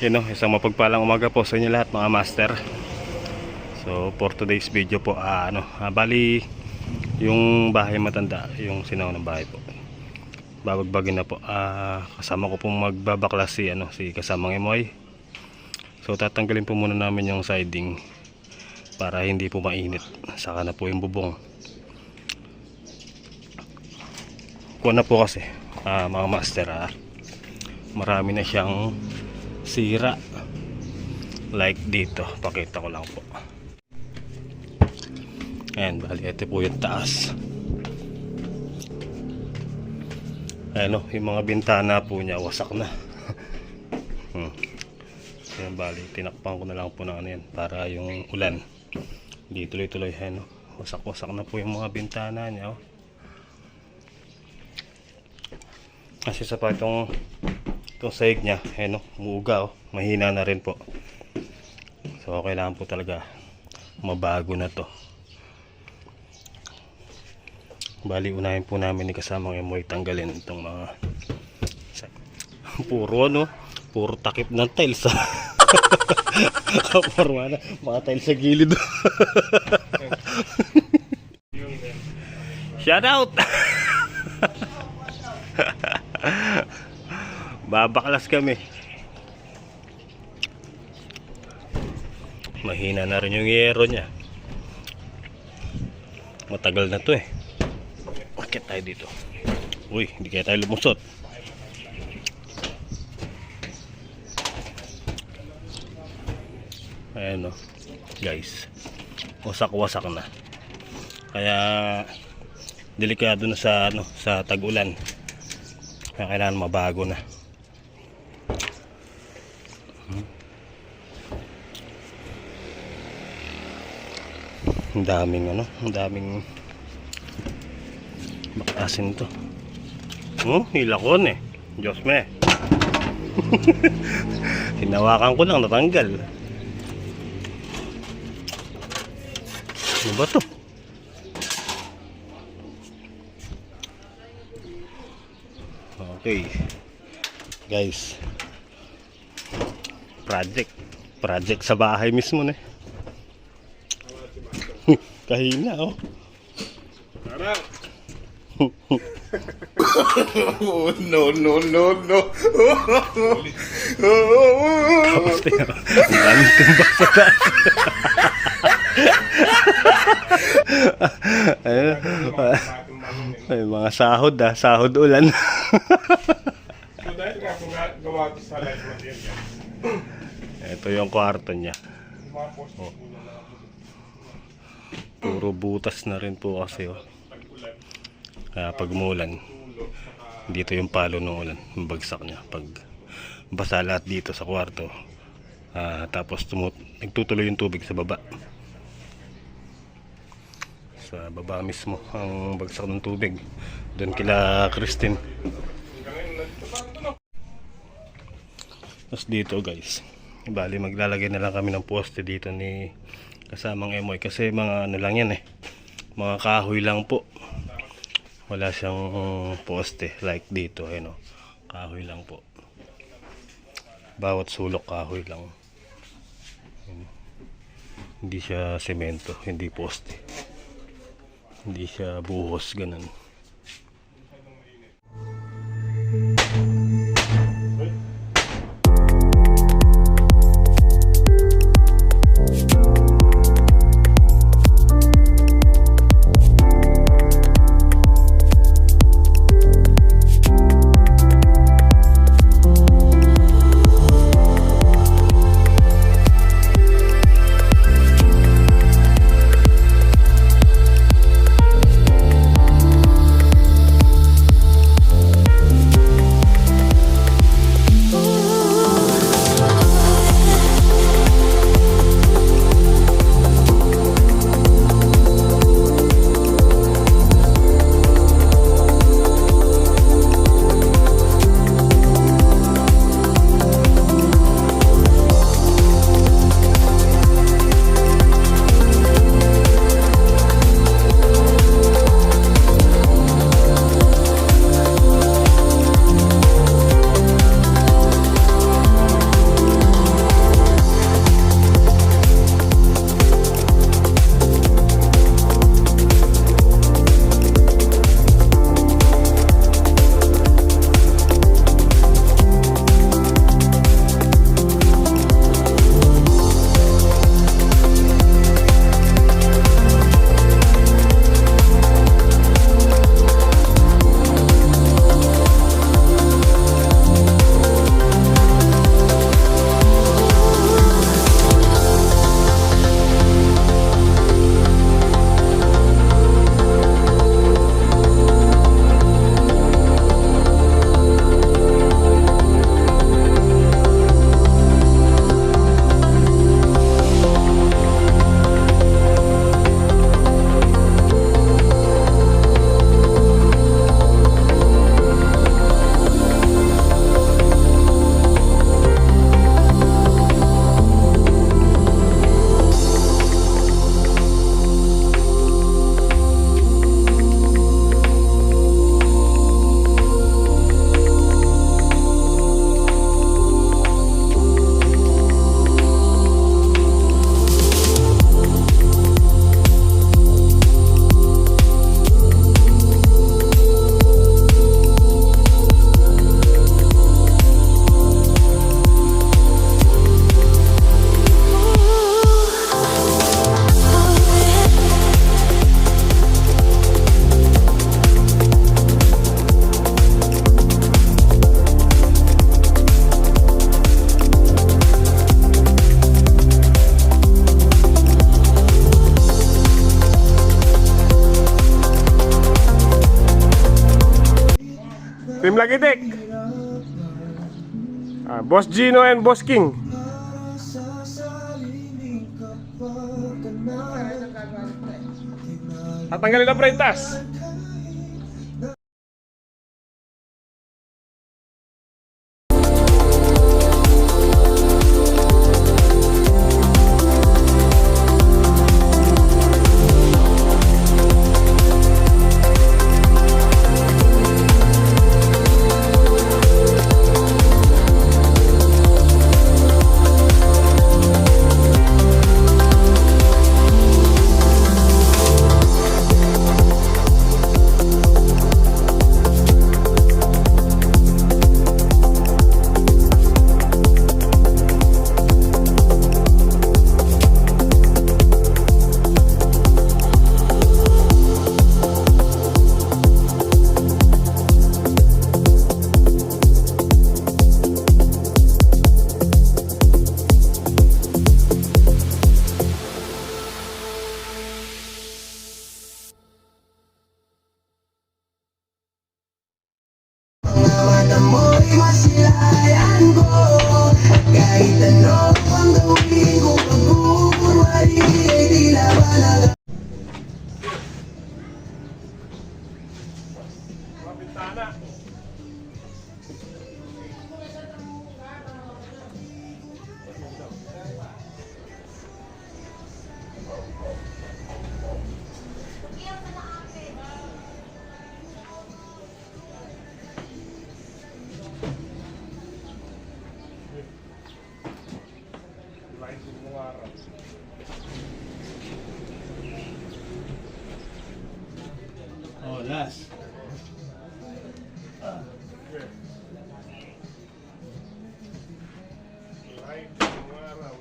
Yun o, isang mapagpalang umaga po sa inyo lahat mga master. So for today's video po, bali yung bahay matanda, yung sinaw ng bahay po, babagbagin na po. Kasama ko pong magbabaklas si kasamang Emoy. So tatanggalin po muna namin yung siding para hindi po mainit. Saka na po yung bubong. Kuha na po kasi mga master, marami na siyang sira. Like dito, pakita ko lang po. Ayan, bali ito po yung taas. Ayan o, yung mga bintana po niya wasak na. Ayan, bali tinakpan ko na lang po ng ano yan, para yung ulan di tuloy-tuloy. Ayan o, wasak-wasak na po yung mga bintana niya o. Kasi sa pa itong sahig niya, ayan o, umuuga o, mahina na rin po. So kailangan po talaga mabago na to. Bali unahin po namin ni kasamang Emoy tanggalin itong mga puro takip ng tiles. Kaporma na mga tiles sa gilid. Shout out. Babaklas kami. Mahina na rin yung yero niya. Matagal na to eh. Bakit tayo dito? Uy, hindi kaya tayo lumusot. Ayan o, guys, wasak-wasak na. Kaya delikado na sa tag-ulan. Kaya kailangan mabago na. Ang daming bakasin to. Hilakon eh. Diyos me. Hinawakan ko lang, natanggal. Ano ba to? Okay guys, project sa bahay mismo na. Kahina oh. No. Tapos tayo, dami tumbak sa taas. Ay, mga sahod ulan. So dahil nga kung gawa sa live material, Ito yung kwarto niya. mga post po na Puro butas na rin po kasi oh. Kaya pag umulan, dito yung palo ng ulan, yung bagsak niya. Pag basa lahat dito sa kwarto, tapos nagtutuloy yung tubig sa baba. Sa baba mismo ang bagsak ng tubig. Doon kila Christine. Tapos dito guys, bali maglalagay na lang kami ng poste dito ni kasamang Emoy. Kasi mga ano lang yan eh, mga kahoy lang po. Wala siyang poste like dito, no? Kahoy lang po. Bawat sulok kahoy lang. Hindi siya semento, hindi poste. Hindi siya buhos, ganun. Team Lagitik. Boss Gino and Boss King. Tatanggalin na prentas. Amoy masilayan ko kahit ano ang gawin ko pagkukunwari ay tila ba na Bintana. Oh, last.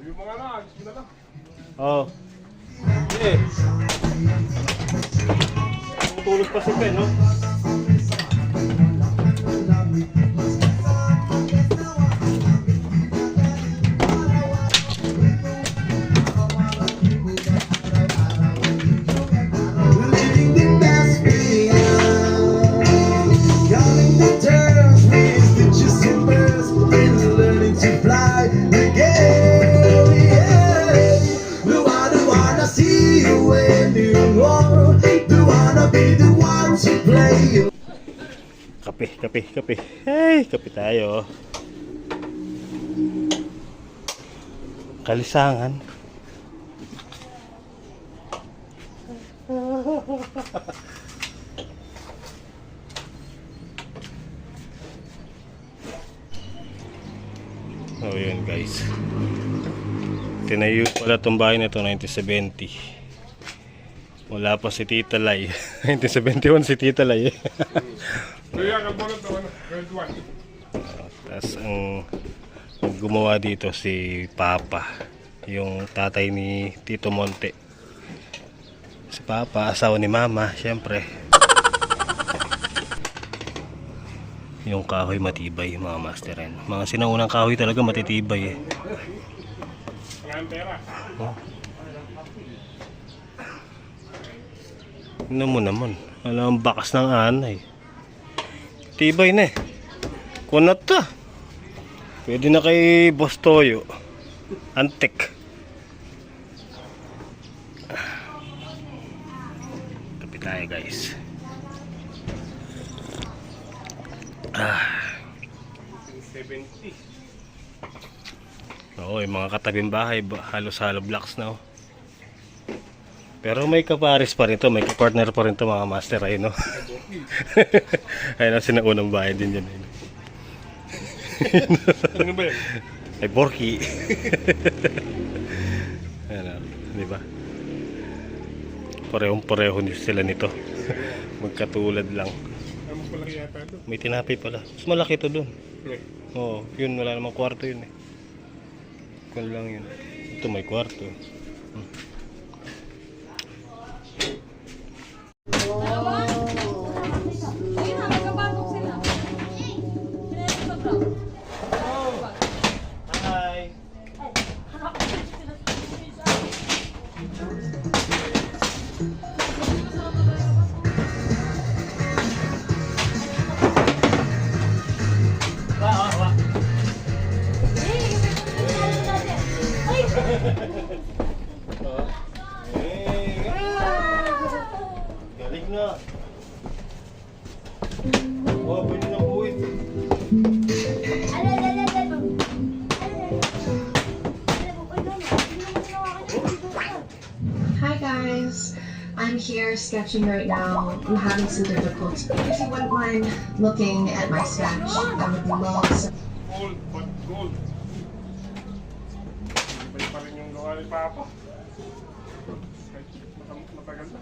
Yung mga na, gusto na lang. Oh. Eh. Tutulog pa si Pen, no? living the best way coming to terms with stitches and burrs and learning to fly again. Yeah. Do I wanna see you anymore? Do I wanna be the one to play you? Kape. Hey, kape tayo. Kalisangan. Oh, yun guys. Tinayo pala itong bahay na ito 1970. Wala pa si Tita Lai. 1971 si Tita Lai. Kaya kabulat naman, grade 1. Tapos ang gumawa dito si Papa, yung tatay ni Tito Monte. Si Papa, asawa ni Mama, syempre. Yung kahoy matibay, mga masteran. Mga sinaunang kahoy talaga matitibay eh. Ngayon pera. Oh. Tignan mo naman. Alam ang bakas ng anay. Tibay na eh. Kunot ta. Pwede na kay Boss Toyo. Antik. Kapi tayo guys. 70. Oo, yung mga katabing bahay, halos halo blocks na oh. Pero may kapares pa rin to, may ka-partner pa rin to mga master ay no. Ayun ang sinaunang bahay din yan. Ano ba yan? Ay Borky. Ano, di ba? Parehong-pareho sila nito. Magkatulad lang. Ano pala yata ito? May tinapay pala. Mas malaki to doon. Oo, yun wala namang kwarto yun eh. Kung lang yun. Ito may kwarto. Hi. na. Oh, pwede na buuin. Hi guys, I'm here sketching right now. I'm having some difficulty. If you wouldn't mind looking at my sketch, I would love some. Gold, but gold. Iba pa rin yung gawa ni Papa. Kahit matagal na.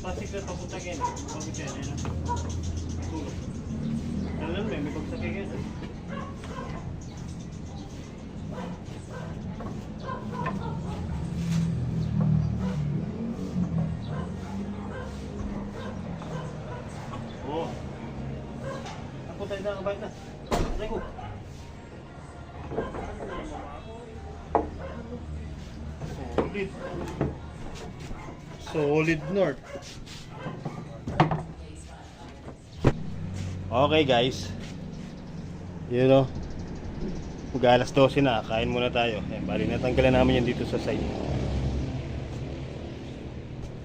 Plastic na papunta kayo. Papunta yan. Ayan na. Tulog. Alam mo, may pagsakay kayo. Oo. Ako tayo na kabayt na. Aray ko. Solid. Solid North. Okay guys. You know, mag-alas 12 na, kain muna tayo. Bali natanggalan namin yan dito sa side.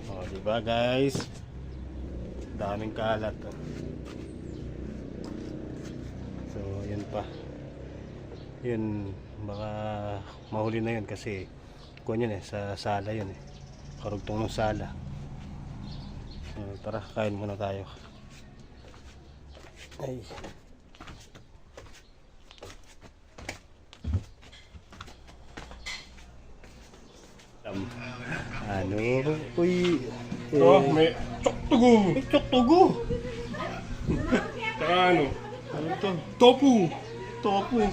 Oh, diba guys? Daming kalat. So, yun pa. Yun, baka mahuli na yun kasi kuwan yun sa sala yun karugtong ng sala. Tara, kain muna tayo. Ay. Ano? Uy. Oh, may tsoktugo. May tsoktugo. Tsaka ano? Ano to? Tofu. Tofu.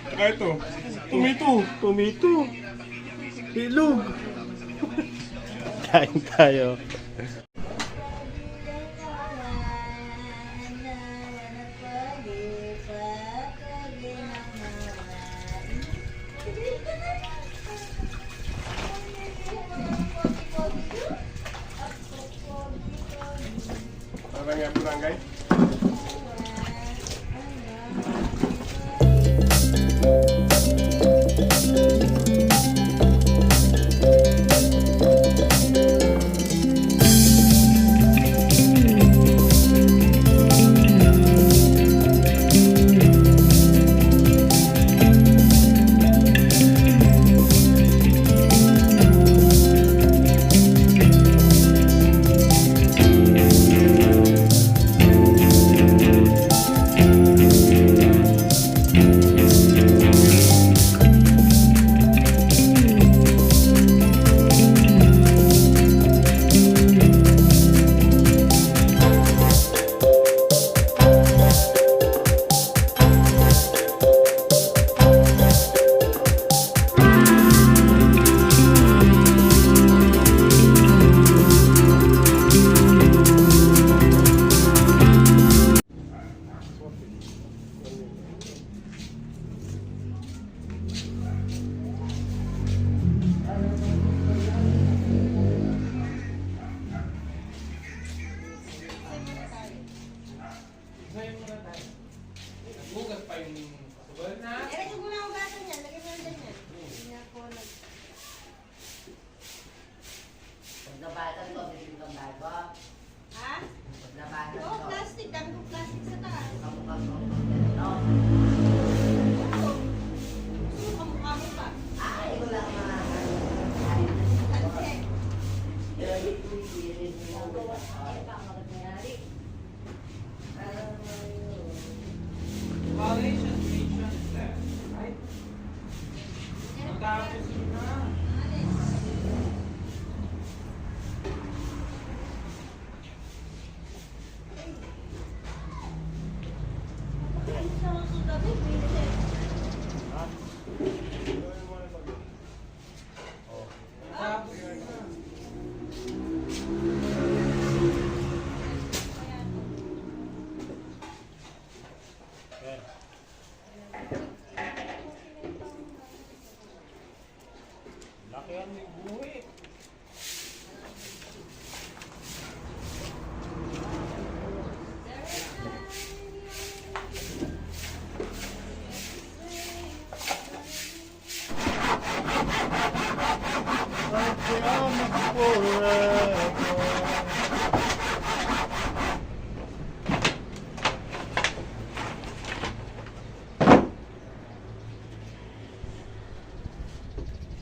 Tsaka ito. Tomato. Tomato. Ilog. Kain tayo. Parang yan, barangay. Bugas pa yung kasubal na. Lagyan mo na ugasan niya. Lagyan mo na dyan yan. Hindi niya po Paglabatan ko, hindi ko bago. Ha? Paglabatan Oo, ko. plastic. Dami ko plastic sa taas. Kamukha ko. Ano? Oo. Gusto mo kamukha mo pa. Ay, wala ka mga. Kasi, Laki yan yung buhi.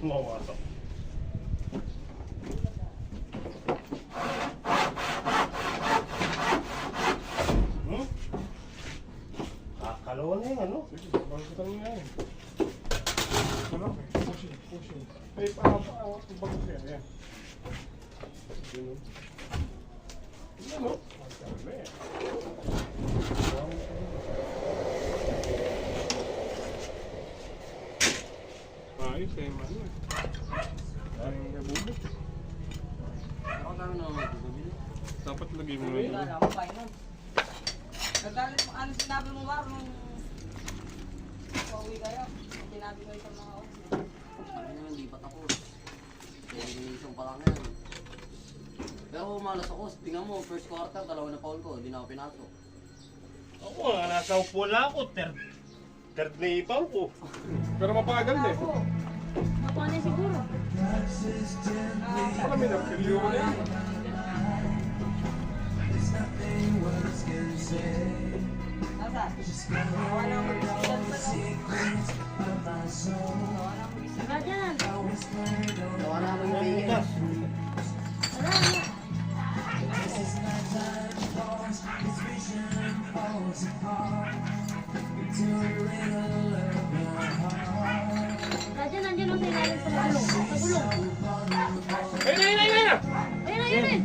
Mawasok. Kakalawa na yung ano? Sige, bagutan mo yan. Ano? Pushing. Ay, bagus yan. Ayan. Yun, oh. Yun, oh. Magkano na yan. Ayos eh, man. Ay, nabubot. Ako kami naman bumili. Dapat lagay mo na yun. Wala mo pa yun. Nagalit mo, ano sinabi mo ba nung pauwi kayo? Sinabi mo itong mga oras. Ano, hindi pa tapos. Elimination pa lang yan. Pero malas ako. Tingnan mo, first quarter, 2 na foul ko. Hindi na ako pinasok. Ako nga, nasa upo lang ako. Third na ipaw ko. Pero mapagal eh. mapanay siguro. Alam mo na, pilyo ko na yan. Nasa? Wala mo bisigan pa daw. Wala dyan. Tawa na ako yung bigas. Wala, wala. Wala dyan, nandiyan ang ilalim sa gulong. Sa gulong. Ayun na! Ayun na, yun eh.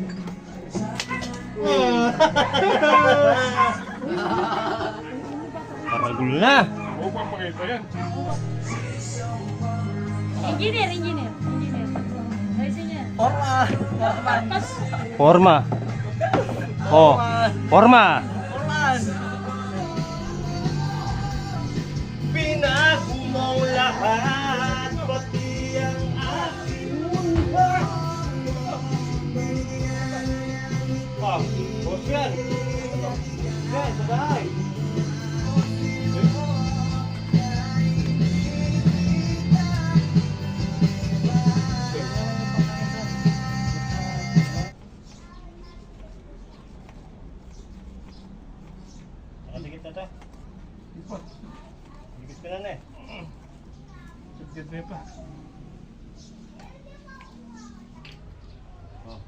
Paragul na. Oo, papakita yan. Engineer. Ayusin niya. Forma. Oh, forma. Pinago mong lahat, pati ang aking mundo. Ah, boss yan. Yan, sa bahay. Nakadikit na to. Dikit ka na eh. Sigit na pa. Oh.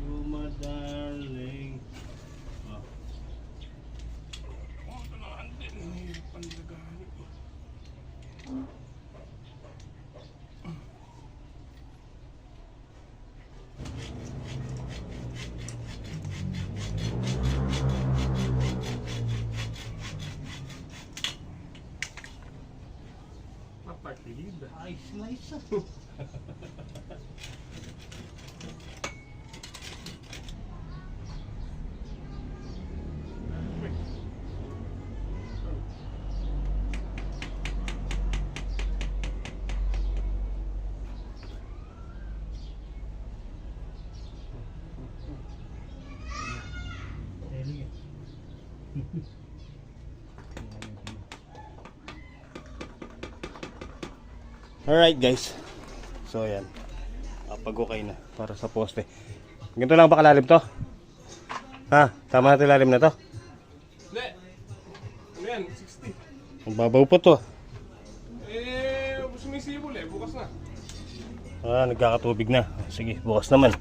You my darling. Oh. Mapakilid. Ay, slice. Alright guys. So ayan. Pag okay na para sa poste. Ganito lang ba kalalim to? Ha? Tama natin lalim na to? Hindi. Ano yan? 60. Ang babaw po to. Sumisibol bukas na. Nagkakatubig na. Sige, bukas naman.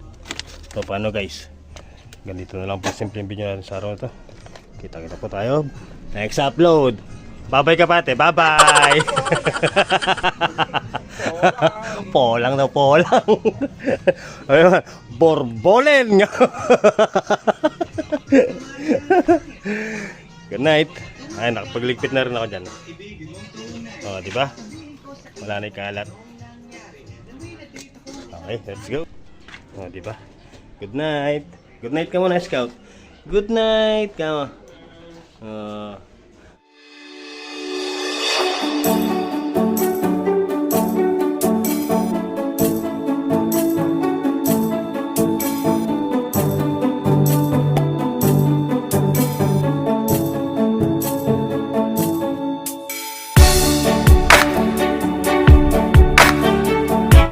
So paano guys? Ganito na lang po simple yung video natin sa araw na to. Kita-kita po tayo. Next upload. Bye-bye kapate. Bye-bye. Polang daw, polang. Ayun, borbolen. Good night. Ay, nakapagligpit na rin ako dyan. O, di ba? Wala na yung kalat. Okay, let's go. O, di ba? Good night. Good night ka muna, Scout. Good night ka mo.